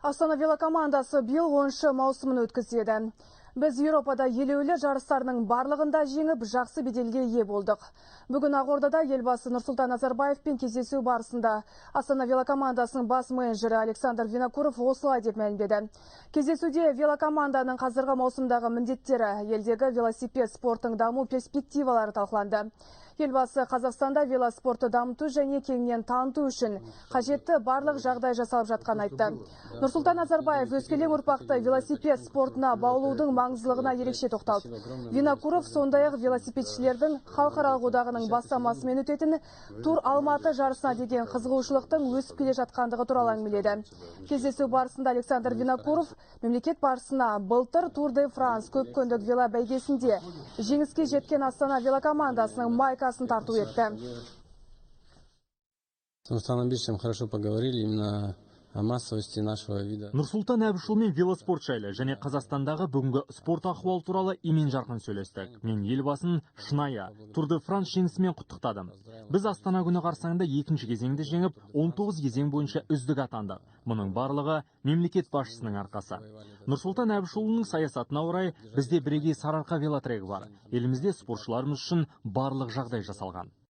Астана велокомандасы биыл 10 маусымын өткізеді. Біз Еуропада елеулі жарыстарының барлығында жеңіп, жақсы беделге ие болдық. Бүгін Ақордада елбасы Нұрсұлтан Назарбаевпен кездесу барысында Астана велокомандасының бас менеджері Александр Винокуров осылай деп мәлімдеді. Кездесуде велокоманданың қазіргі маусымдағы міндеттері, елдегі велосипед спорттың даму перспективалары талқыланды. Елбасы Қазақстанда велоспортты дамыту және кеңінен таныту үшін қажетті барлық жағдай жасалып жатқанын айтты. Нұрсұлтан Назарбаев өскелең ұрпақты велосипед спортына баулудың маңыздылығына ерекше тоқталды. Винокуров сондай-ақ велосипедшілердің халықаралық одағының бастамасымен өтетін Тур Алматы жарысына деген қызығушылықтың өсіп келе жатқандығы туралы әңгімеледі. Кездесу барысында Александр Винокуров мемлекет басшысына былтыр Тур де Франс көп күндік велобәйгесінде жеңіске жеткен Астана велокомандасының майкасын тарту етті. Хорошо поговорили именно о массовости нашего вида. Нұрсұлтан Әбішұлымен велоспорт жайлы және Қазақстандағы бүгінгі спорт ахуалы туралы емен-жарқын сөйлестік. Мен елбасын шынайы Тур де Франс жеңісімен құттықтадым. Біз Астана күні қарсаңында екінші кезеңді жеңіп, 19 кезең бойынша үздік атандық. Мұның барлығы мемлекет басшысының арқасы. Нұрсұлтан Әбішұлының саясатына орай бізде бірегей Сарыарқа велотрегі бар. Елімізде спортшыларымыз үшін барлық жағдай жасалған.